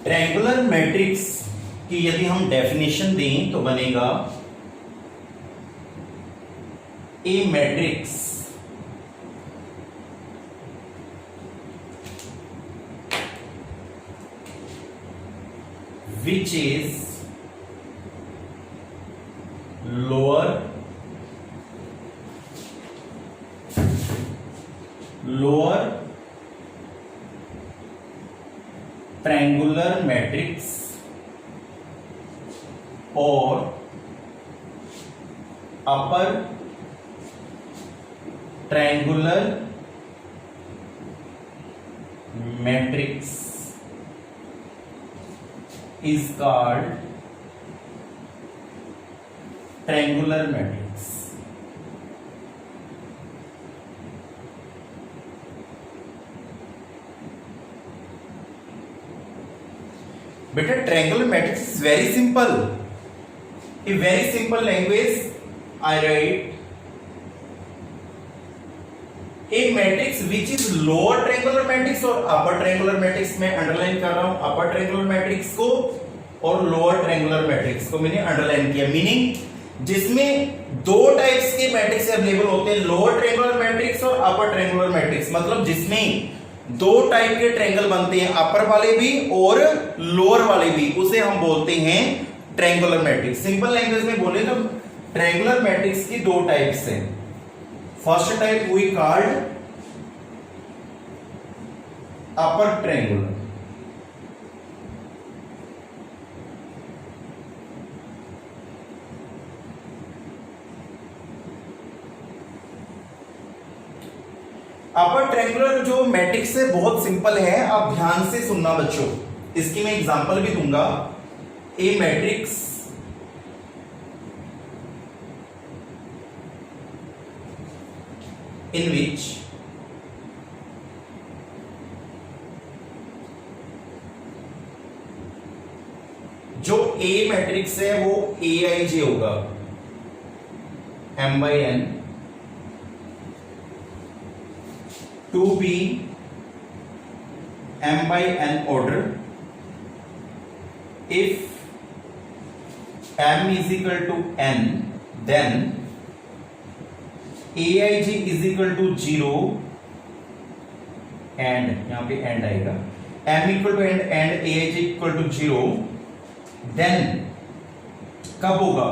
Triangular matrix की यदि हम डेफिनेशन दें तो बनेगा ए matrix which is lower triangular matrix or upper triangular matrix is called triangular matrix. बेटा triangular matrix is very simple. In very simple language I write a matrix which is lower triangular matrix और upper triangular matrix में underline कर रहा हूं upper triangular matrix को और lower triangular matrix को मैंने अंडरलाइन किया। मीनिंग जिसमें दो टाइप्स के मैट्रिक्स अवेलेबल होते हैं, लोअर ट्रायंगुलर मैट्रिक्स और अपर ट्रायंगुलर मैट्रिक्स। मतलब जिसमें दो टाइप के ट्रायंगल बनते हैं, अपर वाले भी और लोअर वाले भी, उसे हम बोलते हैं ट्रायंगुलर मैट्रिक्स। सिंपल लैंग्वेज में बोले तो ट्रायंगुलर मैट्रिक्स की दो टाइप्स हैं। First type we called upper triangular, upper triangular जो मैट्रिक्स है बहुत सिंपल है, आप ध्यान से सुनना बच्चों। इसकी मैं एग्जांपल भी दूंगा। ए मैट्रिक्स in which जो A मैट्रिक्स है वो AIJ होगा, M/n to be M/n order if M is equal to n, then AIJ is equal to 0 and यहां पे एंड आएगा, M equal to end and AIJ equal to 0, then कब होगा?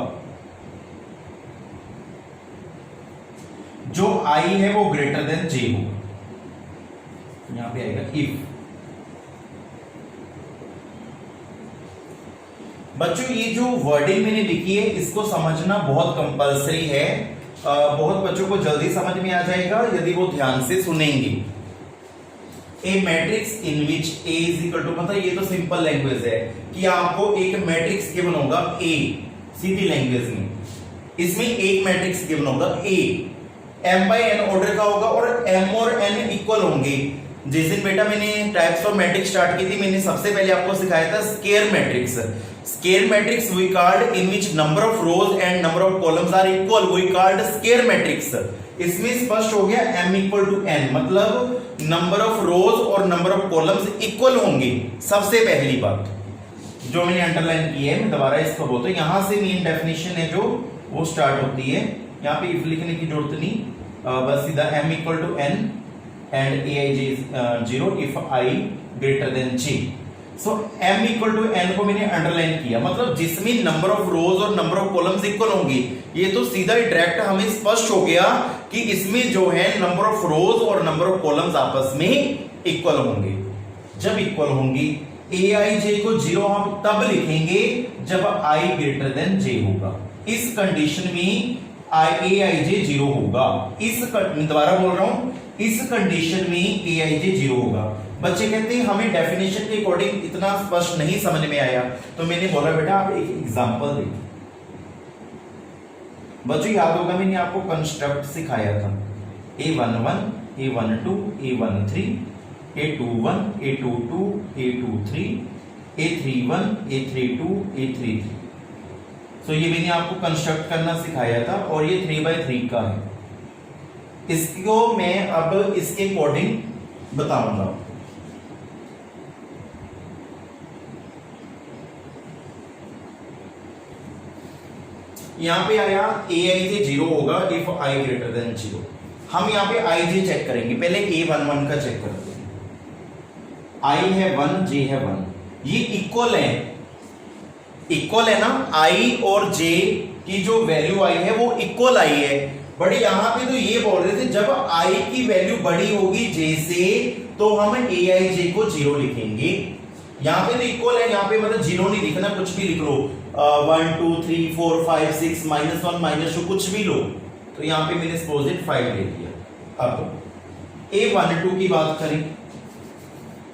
जो I है वो ग्रेटर देन J होगा। यहां पे आएगा if। बच्चों ये जो वर्डिंग मैंने लिखी है इसको समझना बहुत कंपलसरी है। बहुत बच्चों को जल्दी समझ में आ जाएगा यदि वो ध्यान से सुनेंगे। A matrix in which A is equal to, मतलब ये तो सिंपल लैंग्वेज है कि आपको एक मैट्रिक्स गिवन होगा ए, सीधी लैंग्वेज में इसमें एक मैट्रिक्स गिवन होगा ए, M/n ऑर्डर का होगा और M और n इक्वल होंगे। जिस दिन बेटा मैंने टाइप्स ऑफ मैट्रिक्स स्टार्ट की थी, मैंने सबसे पहले आपको सिखाया था square matrix. Square matrix we called in which number of rows and number of columns are equal, we called square matrix. इसमें स्पष्ट हो गया M इक्वल टू n, मतलब नंबर ऑफ रोज और नंबर ऑफ कॉलम्स इक्वल होंगे। सबसे पहली बात जो मैंने अंडरलाइन की है, मैं दोबारा इसको बोलता हूं, यहां से मेन डेफिनेशन है जो वो स्टार्ट होती है। यहां पे इफ लिखने की जरूरत नहीं, बस सीधा M equal to n and AIJ is 0 if I greater than J। So M equal to n को मैंने अंडरलाइन किया, मतलब जिसमें नंबर ऑफ रोज और नंबर ऑफ कॉलम्स इक्वल होंगे। ये तो सीधा ही डायरेक्ट हमें स्पष्ट हो गया कि इसमें जो है नंबर ऑफ रोज और नंबर ऑफ कॉलम्स आपस में इक्वल होंगे। जब इक्वल होंगी AIJ को 0 हम तब लिखेंगे जब I ग्रेटर देन J होगा। इस कंडीशन में AIJ 0 होगा। इस दोबारा बोल रहा हूं, इस कंडीशन में AIJ 0 होगा। बच्चे कहते हैं हमें डेफिनेशन के अकॉर्डिंग इतना स्पष्ट नहीं समझ में आया, तो मैंने बोला बेटा आप एक एग्जांपल देखिए। बच्चों याद होगा मैंने आपको कंस्ट्रक्ट सिखाया था, A11, A12, A13, A21, A22, A23, A31, A32, A33। तो ये मैंने आपको कंस्ट्रक्ट करना सिखाया था और ये 3x3 का है। इसको मैं अब इसके अकॉर्डिंग बताऊंगा। यहाँ पे आया aij 0 होगा इफ i ग्रेटर देन 0। हम यहाँ पे ij चेक करेंगे, पहले a11 का चेक करते हैं। i है 1, j है 1, ये इक्वल है ना, i और j की जो वैल्यू आई है वो इक्वल आई है। बट यहां पे तो ये बोल रहे थे जब i की वैल्यू बड़ी होगी j से तो हम aij को 0 लिखेंगे। यहां पे तो इक्वल है, यहां पे मतलब 0 नहीं लिखना, कुछ भी लिख लो, 1 2 3 4 5 6 -1 -2 कुछ भी लो। तो यहां पे मैंने सपोजिट 5 ले लिया। अब a12 की बात करें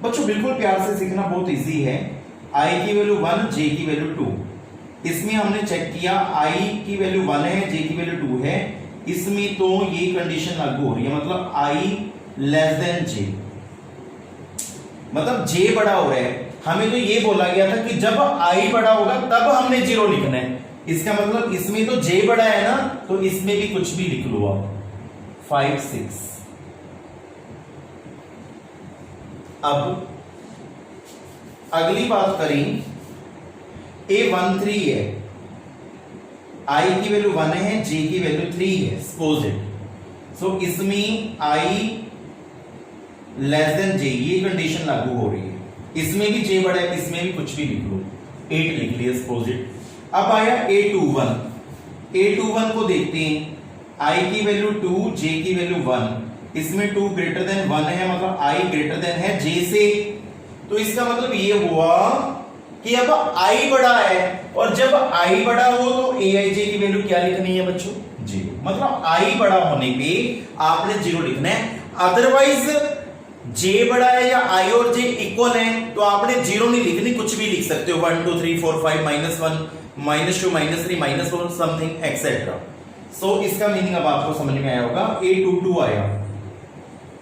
बच्चों, बिल्कुल प्यार से सीखना, बहुत इजी है। i की वैल्यू 1, j की वैल्यू 2। इसमें हमने चेक किया i की वैल्यू 1 है, j की वैल्यू 2 है, इसमें तो ये कंडीशन लागू हो रही है, मतलब i लेस देन j, मतलब j बड़ा हो रहा है। हमें तो ये बोला गया था कि जब i बड़ा होगा तब हमने 0 लिखना है। इसका मतलब इसमें तो j बड़ा है ना, तो इसमें भी कुछ भी लिख लो आप, 5 6। अब अगली बात करें, a13 है, i की वैल्यू 1 है, j की वैल्यू 3 है, सपोज इट। सो इसमें i लेस देन j, ये कंडीशन लागू हो रही है। इसमें भी j बड़ा है, इसमें भी कुछ भी लिख लो, 8 लिख लिया, सपोज इट। अब आया a21 को देखते हैं, i की वैल्यू 2, j की वैल्यू 1, इसमें 2 ग्रेटर देन 1 है, मतलब i ग्रेटर देन है j से। तो इसका मतलब ये हुआ कि अब i बड़ा है, और जब i बड़ा हो तो aij की वैल्यू क्या लिखनी है बच्चों, 0। मतलब i बड़ा होने पे आपने 0 लिखना है। अदरवाइज j बड़ा है या i और j इक्वल है तो आपने 0 नहीं लिखनी, कुछ भी लिख सकते हो, 1 2 3 4 5 -1 -2 -3 -4 समथिंग एक्सेट्रा। सो इसका मीनिंग अब आपको समझ में आया होगा। a22 आया,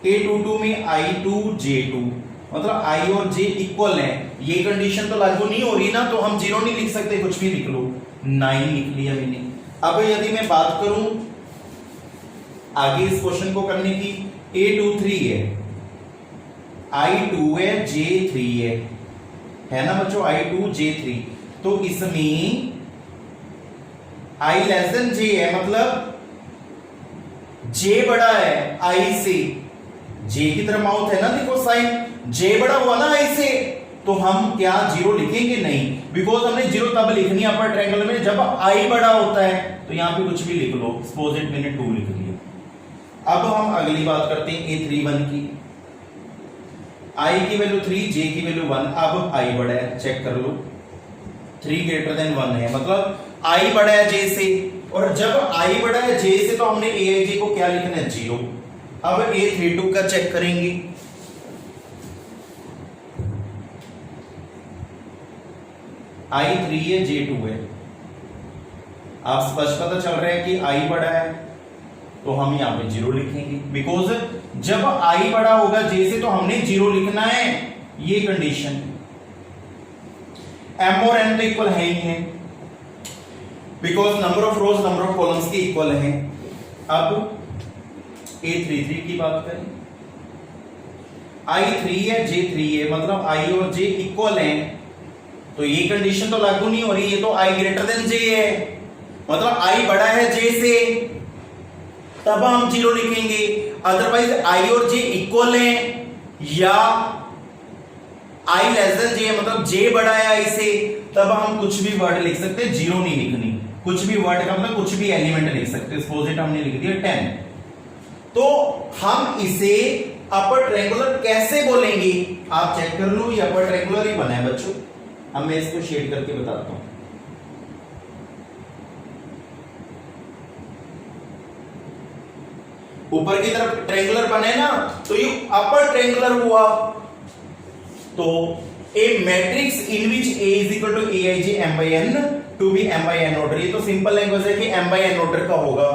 a22 में i2 j2, मतलब i और j इक्वल है, ये कंडीशन तो लागू नहीं हो रही ना, तो हम 0 नहीं लिख सकते, कुछ भी लिख लो, 9 लिख लिया मैंने। अब यदि मैं बात करूं आगे इस क्वेश्चन को करने की, a23 है, i2 है, j3 है ना बच्चों, i2 j3। तो इसमें i लेस देन j है, मतलब j बड़ा है i से, j की तरफ माउथ है ना, देखो साइन, j बड़ा हुआ ना i से, तो हम क्या 0 लिखेंगे, नहीं, बिकॉज हमने 0 तब लिखनी है अपर ट्रायंगल में जब i बड़ा होता है। तो यहां पे कुछ भी लिख लो, सपोज इट मैंने 2 लिख लिया। अब हम अगली बात करते हैं a31 की, i की वैल्यू 3, j की वैल्यू 1। अब i बड़ा है, चेक कर लो, 3 ग्रेटर देन 1 है, मतलब i बड़ा है j से, और जब i बड़ा है j से तो हमने aij को क्या लिखना है, 0। अब a32 का चेक करेंगे, i3 है, j2 है। आप स्पष्ट पता चल रहा है कि i बड़ा है तो हम यहां पे 0 लिखेंगे, बिकॉज जब i बड़ा होगा j से तो हमने 0 लिखना है, ये कंडीशन। m और n तो इक्वल है ही है, because number of rose number of columns के इक्वल है। अब a33 की बात करें, i3 है, j3 है, मतलब i और j इक्वल हैं, तो ये कंडीशन तो लागू नहीं हो रही, ये तो i ग्रेटर देन j है, मतलब i बड़ा है j से, तब हम 0 लिखेंगे। अदरवाइज i और j इक्वल हैं या i लेस देन j, मतलब j बड़ा है i से, तब हम कुछ भी वर्ड लिख सकते हैं, 0 नहीं लिखनी, कुछ भी वर्ड का मतलब कुछ भी एलिमेंट लिख सकते हैं। सपोज इट हमने लिख दिया 10, तो हम इसे अपर ट्रायंगुलर कैसे बोलेंगे, आप चेक कर लो, ये अपर ट्रायंगुलर ही बना है बच्चों। अब मैं इसको शेड करके बताता हूं। ऊपर की तरफ ट्रायंगुलर बने ना, तो ये अपर ट्रायंगुलर हुआ। तो A matrix in which A is equal to aij m by n to B m by n order, ये तो सिंपल लैंग्वेज है कि m by n ऑर्डर का होगा,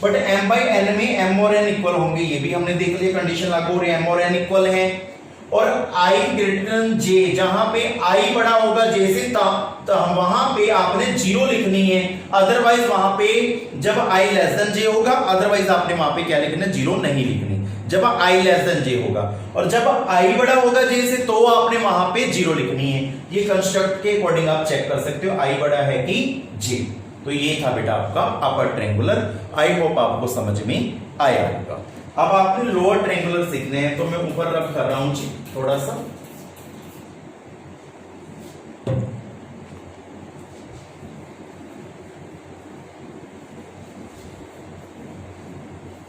बट m by n में m और n इक्वल होंगे, ये भी हमने देख लिया, कंडीशन लागू हो रही है, m और n इक्वल है। और i ग्रेटर देन j, जहां पे i बड़ा होगा j से, तो वहां पे आपने 0 लिखनी है, अदरवाइज वहां पे जब i लेस देन j होगा, अदरवाइज आपने वहां पे क्या लिखना है, 0 नहीं लिखनी जब i लेस देन j होगा, और जब i बड़ा होगा j से तो आपने वहां पे 0 लिखनी है। ये कंस्ट्रक्ट के अकॉर्डिंग आप चेक कर सकते हो i बड़ा है कि j। तो ये था बेटा आपका अपर ट्रायंगुलर। आई होप आपको समझ में आया होगा। अब आपने लोअर ट्रायंगुलर सीखने हैं, तो मैं ऊपर रब कर रहा हूं जी थोड़ा सा।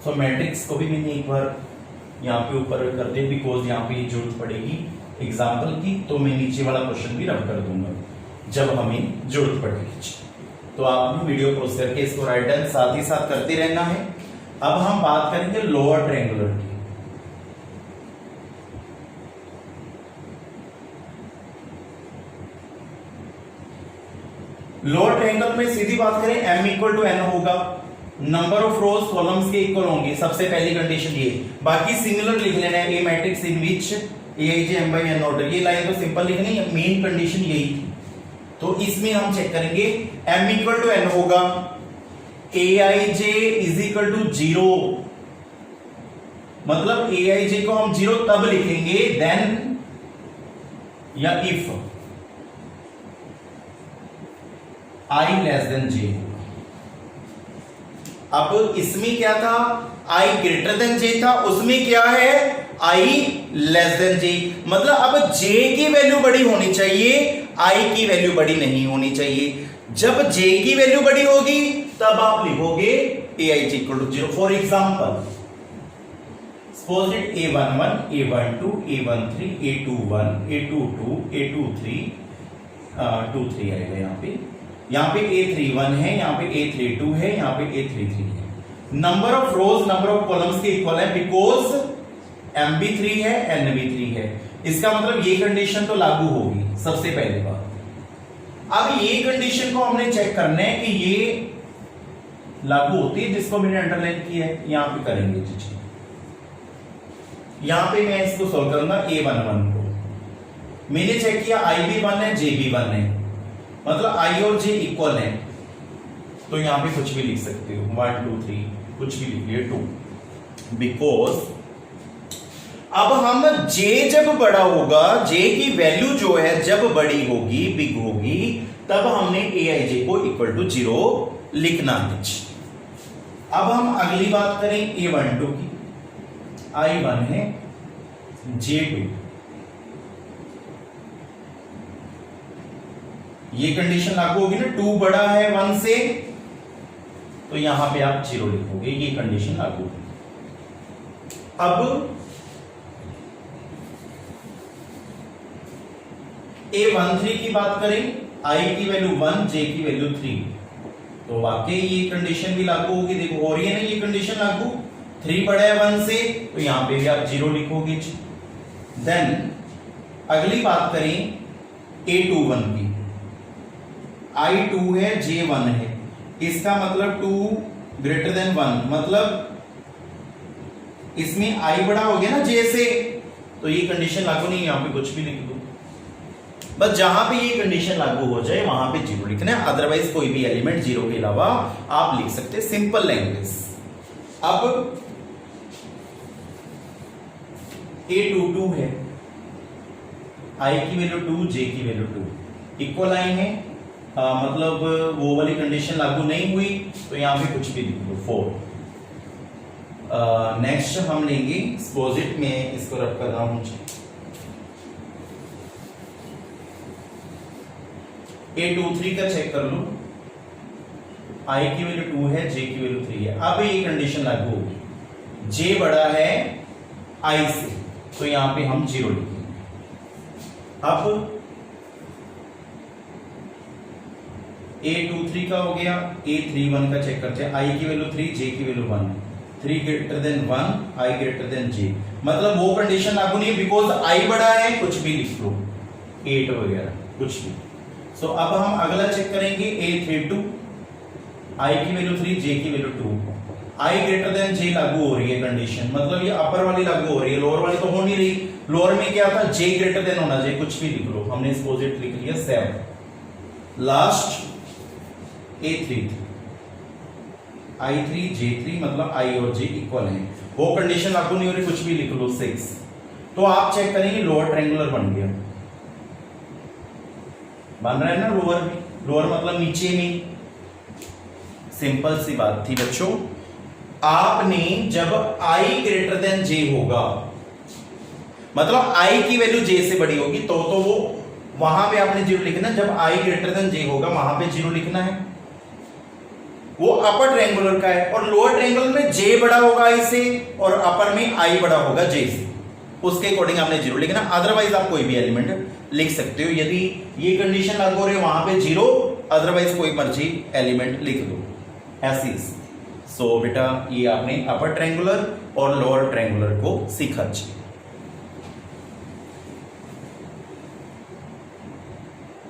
तो मैट्रिक्स को भी मैंने एक बार यहाँ पे ऊपर कर दिया, बिकॉज यहाँ पे जरूरत पड़ेगी एग्जाम्पल की, तो मैं नीचे वाला क्वेश्चन भी रब कर दूंगा जब हमें जरूरत पड़ेगी। तो आपने वीडियो पॉज करके इसको राइट हैंड साथ ही साथ करते रहना है। अब हम बात करेंगे लोअर ट्रायंगुलर की। लोअर ट्रायंगल में सीधी बात करें m इक्वल टू n होगा, नंबर ऑफ रोज कॉलम्स के इक्वल होंगे, सबसे पहली कंडीशन ये। बाकी सिमिलर लिख लेना है, A matrix in which aij m by n order. ये लाइन तो सिंपल लिखनी है, मेन कंडीशन यही थी। तो इसमें हम चेक करेंगे m इक्वल टू n होगा, aij इज इक्वल टू 0, मतलब aij को हम 0 तब लिखेंगे देन या if i less than j। अब इसमें क्या था, i ग्रेटर देन j था, उसमें क्या है i लेस देन j। मतलब अब j की वैल्यू बड़ी होनी चाहिए, i की वैल्यू बड़ी नहीं होनी चाहिए। जब j की वैल्यू बड़ी होगी तब आप लिखोगे aij equal to 0। For example suppose it a11, a12, a13, a21, a22, a23, 23 आएगा यहाँ पे a31 है, यहाँ पे a32 है, यहाँ पे a33 है। Number of rose number of columns के इक्वल है, बिकॉज m भी 3 है n भी 3 है। इसका मतलब ये कंडीशन तो लागू होगी सबसे पहले बात। अब ये कंडीशन को हमने चेक करना है कि ये लागू होती है, जिसको मैंने अंडरलाइन किया है, यहां पे करेंगे जी। यहां पे मैं इसको सॉल्व करूंगा a11 को। मैंने चेक किया i भी 1 है, j भी 1 है, मतलब i और j इक्वल है। तो यहां पे कुछ भी लिख सकते हो, 1 2 3 कुछ भी लिख लिए 2, बिकॉज अब हम j जब बड़ा होगा, j की वैल्यू जो है जब बड़ी होगी, बिग होगी, तब हमने aij को इक्वल टू 0 लिखना है। अब हम अगली बात करें a12 की, i1 है, j2, ये कंडीशन लागू होगी ना, 2 बड़ा है 1 से, तो यहां पे आप 0 लिखोगे, ये कंडीशन लागू होगी। अब a13 की बात करें, i की वैल्यू 1, j की वैल्यू 3, तो वाकई ये कंडीशन भी लागू होगी। देखो हो रही है ना ये कंडीशन लागू, 3 बड़ा है 1 से, तो यहां पे भी आप 0 लिखोगे। देन अगली बात करें a21 की, i2 है, j1 है, इसका मतलब 2 ग्रेटर देन 1, मतलब इसमें i बड़ा हो गया ना j से, तो ये कंडीशन लागू नहीं, यहां पे कुछ भी लिख दो, बस जहां पे ये कंडीशन लागू हो जाए वहां पे 0 लिखना है, अदरवाइज कोई भी एलिमेंट 0 के अलावा आप लिख सकते हैं, सिंपल लैंग्वेज। अब a22 है, i की वैल्यू 2, j की वैल्यू 2, इक्वल आई है, मतलब वो वाली कंडीशन लागू नहीं हुई, तो यहां पे कुछ भी लिख दो 4। नेक्स्ट हम लेंगे सपोजिट, में इसको रख कर रहा हूं, a23 का चेक कर लो, i की वैल्यू 2 है, j की वैल्यू 3 है। अब ये कंडीशन लागू होगी, j बड़ा है i से, तो यहां पे हम 0 लिखेंगे। अब a23 का हो गया, a31 का चेक करते हैं, i की वैल्यू 3, j की value 1, 3 greater than 1, i greater than j, मतलब वो कंडीशन लागू नहीं है, बिकॉज i बड़ा है, कुछ भी लिख लो, 8 वगैरह कुछ भी। सो अब हम अगला चेक करेंगे a32, i की वैल्यू 3, j की value 2, i greater than j लागू हो रही है कंडीशन, मतलब ये अपर वाली लागू हो रही है, लोअर वाली तो हो नहीं रही। लोअर में क्या था, j ग्रेटर देन होना चाहिए, कुछ भी लिख लो, हमने सपोजिट लिख लिया 7। लास्ट a33, i3 j3, मतलब i और j इक्वल है, वो कंडीशन लागू नहीं हो रही, कुछ भी लिख लो 6। तो आप चेक करेंगे लोअर ट्रायंगुलर बन गया, बन रहा है ना लोअर भी, लोअर मतलब नीचे में, सिंपल सी बात थी बच्चों। आपने जब i ग्रेटर देन j होगा, मतलब i की वैल्यू j से बड़ी होगी तो वो वहां पे आपने जीरो लिखना। जब i ग्रेटर देन j होगा वहां पे जीरो लिखना है। वो अपर ट्रायंगुलर का है और लोअर ट्रायंगुलर में j बड़ा होगा i से और अपर में i बड़ा होगा j से, उसके अकॉर्डिंग आपने जीरो लिखना। अदरवाइज आप कोई भी एलिमेंट लिख सकते हो। यदि ये कंडीशन लागू हो रही है वहां पे जीरो, अदरवाइज कोई मर्जी एलिमेंट लिख दो, ऐसी। सो बेटा ये आपने अपर ट्रायंगुलर और लोअर ट्रायंगुलर को सीखा।